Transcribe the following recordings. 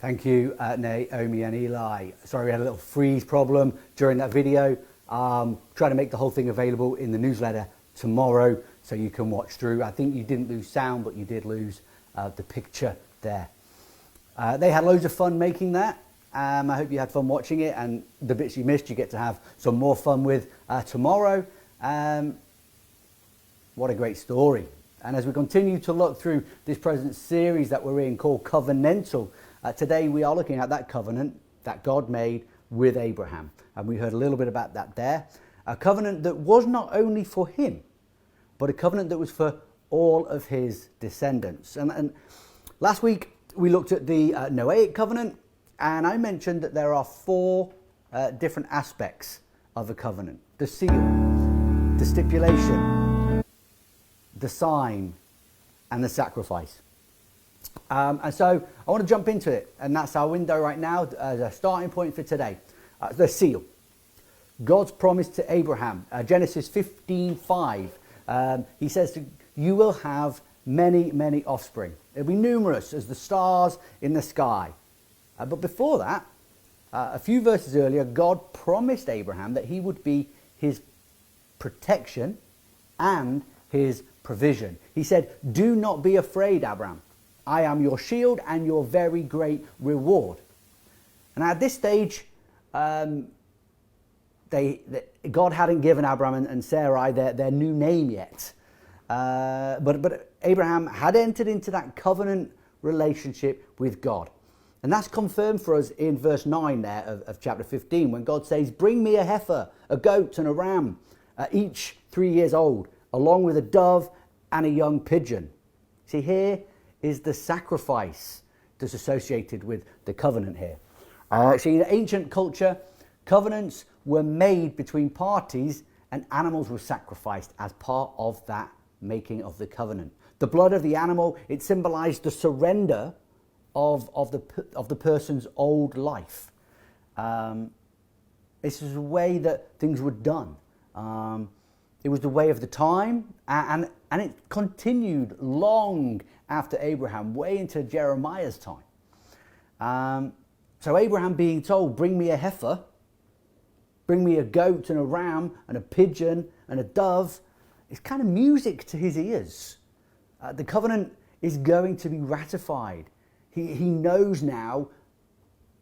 Thank you, Naomi and Eli. Sorry we had a little freeze problem during that video. Trying to make the whole thing available in the newsletter tomorrow so you can watch through. I think you didn't lose sound, but you did lose the picture there. They had loads of fun making that. I hope you had fun watching it, and the bits you missed you get to have some more fun with tomorrow. What a great story. And as we continue to look through this present series that we're in called Covenantal, today we are looking at that covenant that God made with Abraham. And we heard a little bit about that there. A covenant that was not only for him, but a covenant that was for all of his descendants. And last week we looked at the Noahic covenant, and I mentioned that there are four different aspects of a covenant: the seal, the stipulation, the sign, and the sacrifice. And so I want to jump into it, and that's our window right now as a starting point for today. The seal. God's promise to Abraham, Genesis 15:5. He says, you will have many, many offspring. They'll be numerous as the stars in the sky. But before that, a few verses earlier, God promised Abraham that he would be his protection and his provision. He said, do not be afraid, Abraham. I am your shield and your very great reward. And at this stage, God hadn't given Abraham and Sarai their new name yet. But Abraham had entered into that covenant relationship with God. And that's confirmed for us in verse 9 there of chapter 15, when God says, bring me a heifer, a goat and a ram, each 3 years old, along with a dove and a young pigeon. See, here is the sacrifice that's associated with the covenant here. See, in ancient culture, covenants were made between parties and animals were sacrificed as part of that making of the covenant. The blood of the animal, it symbolized the surrender of the person's old life. This is the way that things were done. It was the way of the time, and it continued long after Abraham, way into Jeremiah's time. So Abraham being told, bring me a heifer, bring me a goat and a ram and a pigeon and a dove, it's kind of music to his ears. The covenant is going to be ratified. He knows now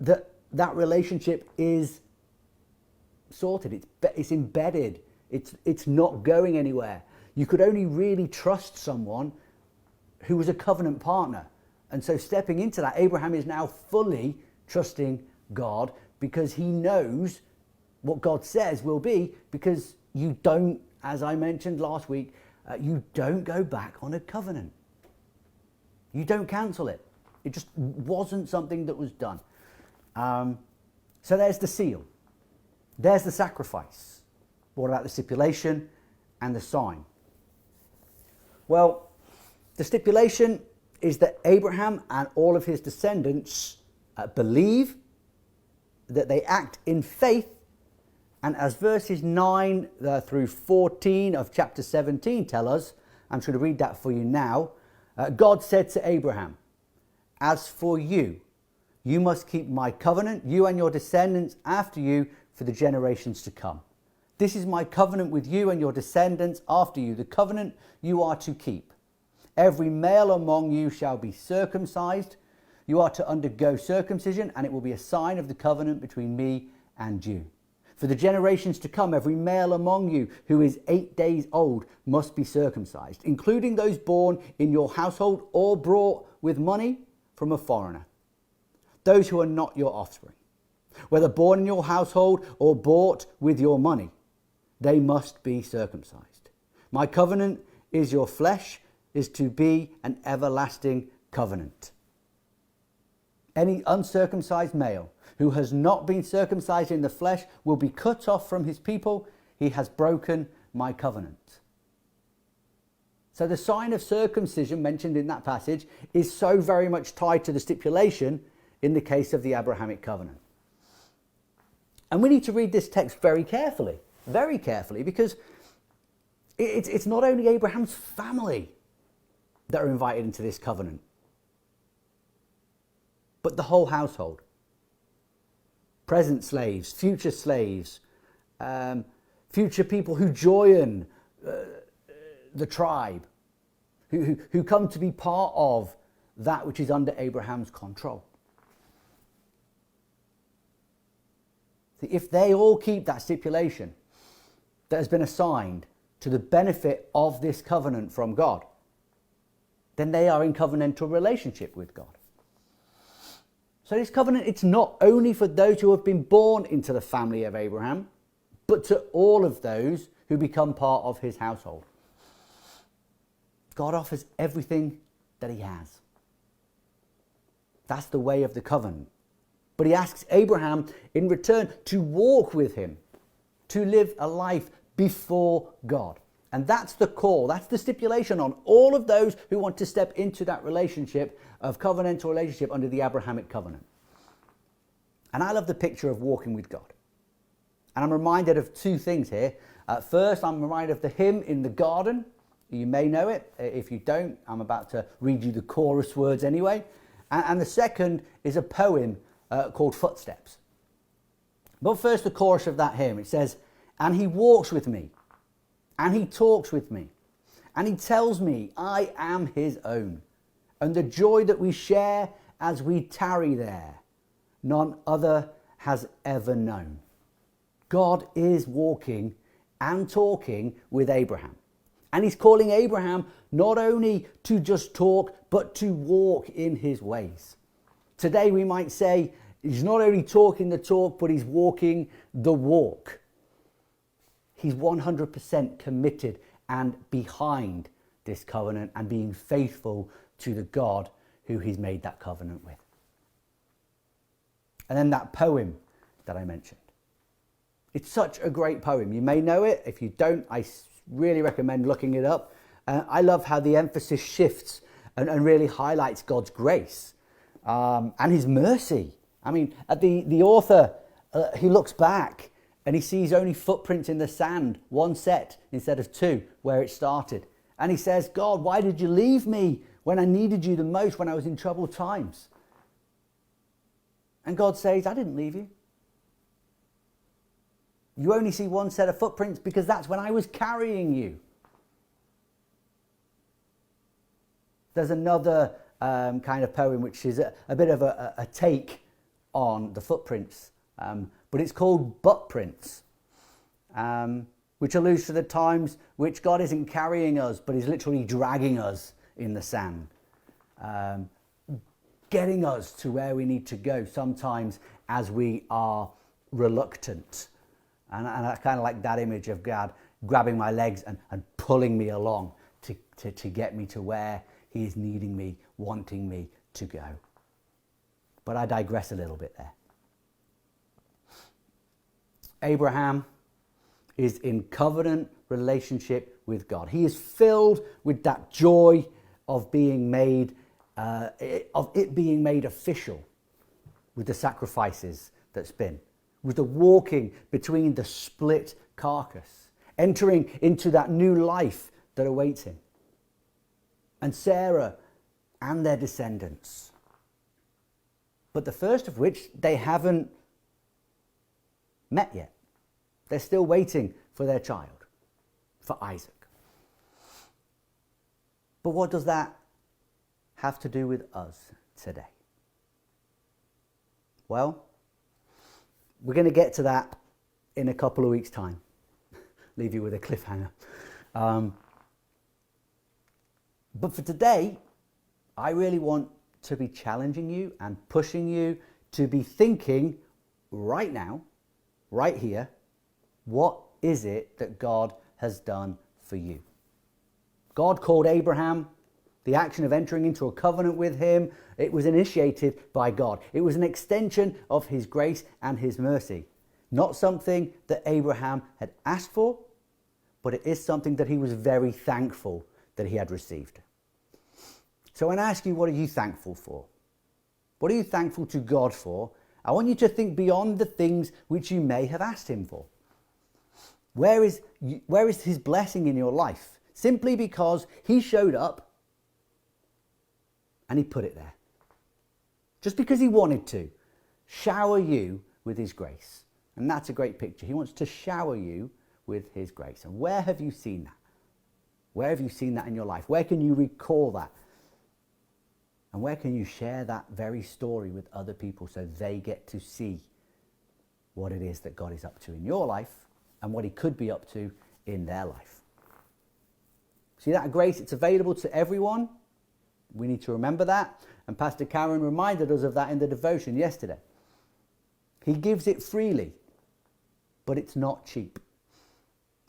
that that relationship is sorted. It's embedded. It's not going anywhere. You could only really trust someone who was a covenant partner. And so stepping into that, Abraham is now fully trusting God because he knows what God says will be, because you don't, as I mentioned last week, you don't go back on a covenant. You don't cancel it. It just wasn't something that was done. So there's the seal. There's the sacrifice. What about the stipulation and the sign? Well, the stipulation is that Abraham and all of his descendants believe, that they act in faith, and as verses 9 through 14 of chapter 17 tell us, I'm just going to read that for you now. God said to Abraham, as for you, you must keep my covenant, you and your descendants after you, for the generations to come. This is my covenant with you and your descendants after you, the covenant you are to keep. Every male among you shall be circumcised. You are to undergo circumcision, and it will be a sign of the covenant between me and you. For the generations to come, every male among you who is 8 days old must be circumcised, including those born in your household or brought with money from a foreigner, those who are not your offspring. Whether born in your household or bought with your money, they must be circumcised. My covenant is your flesh, is to be an everlasting covenant. Any uncircumcised male who has not been circumcised in the flesh will be cut off from his people. He has broken my covenant. So the sign of circumcision mentioned in that passage is so very much tied to the stipulation in the case of the Abrahamic covenant. And we need to read this text very carefully, because it's not only Abraham's family that are invited into this covenant, but the whole household. Present slaves, future slaves, future people who join the tribe, who come to be part of that which is under Abraham's control. See, if they all keep that stipulation that has been assigned to the benefit of this covenant from God, then they are in covenantal relationship with God. So this covenant, it's not only for those who have been born into the family of Abraham, but to all of those who become part of his household. God offers everything that he has. That's the way of the covenant. But he asks Abraham in return to walk with him, to live a life before God. And that's the call, that's the stipulation on all of those who want to step into that relationship of covenantal relationship under the Abrahamic covenant. And I love the picture of walking with God. And I'm reminded of two things here. First, I'm reminded of the hymn in the garden. You may know it. If you don't, I'm about to read you the chorus words anyway. And the second is a poem called Footsteps. But first, the chorus of that hymn. It says, "And he walks with me, and he talks with me, and he tells me I am his own, and the joy that we share as we tarry there, none other has ever known." God is walking and talking with Abraham. And he's calling Abraham not only to just talk, but to walk in his ways. Today we might say he's not only talking the talk, but he's walking the walk. He's 100% committed and behind this covenant and being faithful to the God who he's made that covenant with. And then that poem that I mentioned. It's such a great poem. You may know it. If you don't, I really recommend looking it up. I love how the emphasis shifts and really highlights God's grace and his mercy. I mean, the author, he looks back and he sees only footprints in the sand, one set instead of two, where it started. And he says, "God, why did you leave me when I needed you the most, when I was in troubled times?" And God says, "I didn't leave you. You only see one set of footprints because that's when I was carrying you." There's another kind of poem which is a bit of a take on the footprints, but it's called Butt Prints, which alludes to the times which God isn't carrying us, but he's literally dragging us in the sand, getting us to where we need to go, sometimes as we are reluctant. And I kind of like that image of God grabbing my legs and pulling me along to get me to where he is needing me, wanting me to go. But I digress a little bit there. Abraham is in covenant relationship with God. He is filled with that joy of being made, of it being made official with the sacrifices that's been. With the walking between the split carcass, entering into that new life that awaits him. And Sarah and their descendants. But the first of which they haven't met yet. They're still waiting for their child, for Isaac. But what does that have to do with us today? Well, we're going to get to that in a couple of weeks' time. Leave you with a cliffhanger. But for today, I really want to be challenging you and pushing you to be thinking right now, right here, what is it that God has done for you? God called Abraham. The action of entering into a covenant with him, it was initiated by God. It was an extension of his grace and his mercy. Not something that Abraham had asked for, but it is something that he was very thankful that he had received. So when I ask you, what are you thankful for? What are you thankful to God for? I want you to think beyond the things which you may have asked him for. Where is his blessing in your life? Simply because he showed up and he put it there. just because he wanted to, shower you with his grace. And that's a great picture. He wants to shower you with his grace. And where have you seen that? Where have you seen that in your life? Where can you recall that? And where can you share that very story with other people so they get to see what it is that God is up to in your life and what he could be up to in their life? See that grace? It's available to everyone. We need to remember that. And Pastor Karen reminded us of that in the devotion yesterday. He gives it freely, but it's not cheap.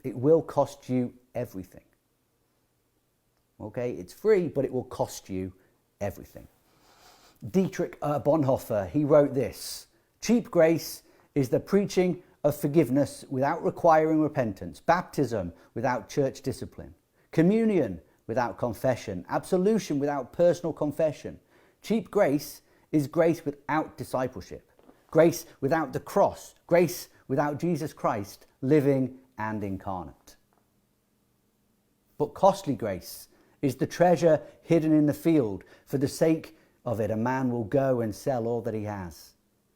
It will cost you everything. Okay, it's free, but it will cost you everything. Dietrich Bonhoeffer, he wrote this: cheap grace is the preaching of forgiveness without requiring repentance, baptism without church discipline, communion without confession, absolution without personal confession. Cheap grace is grace without discipleship, grace without the cross, grace without Jesus Christ living and incarnate. But costly grace is the treasure hidden in the field. For the sake of it, a man will go and sell all that he has.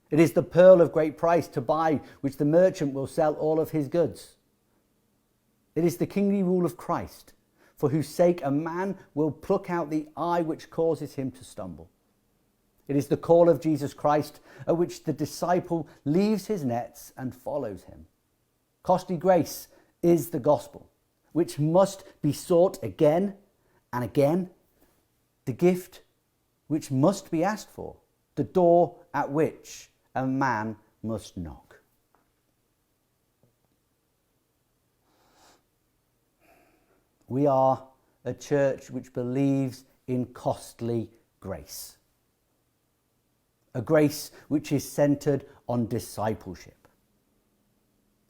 It is the pearl of great price to buy, which the merchant will sell all of his goods. It is the kingly rule of Christ, for whose sake a man will pluck out the eye which causes him to stumble. It is the call of Jesus Christ, at which the disciple leaves his nets and follows him. Costly grace is the gospel, which must be sought again and again, the gift which must be asked for, the door at which a man must knock. We are a church which believes in costly grace. A grace which is centered on discipleship.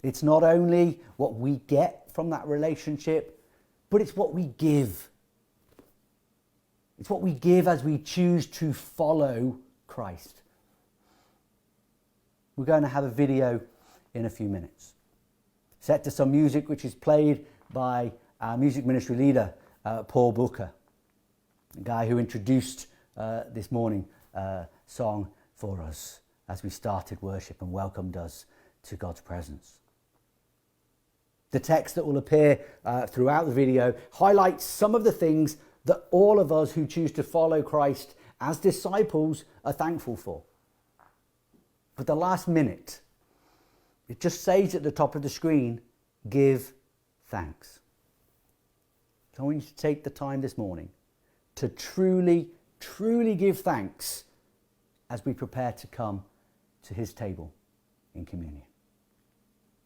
It's not only what we get from that relationship, but it's what we give. It's what we give as we choose to follow Christ. We're going to have a video in a few minutes, set to some music which is played by our music ministry leader, Paul Booker, a guy who introduced this morning song for us as we started worship and welcomed us to God's presence. The text that will appear throughout the video highlights some of the things that all of us who choose to follow Christ as disciples are thankful for. But the last minute, it just says at the top of the screen, give thanks. So I want you to take the time this morning to truly, truly give thanks as we prepare to come to his table in communion.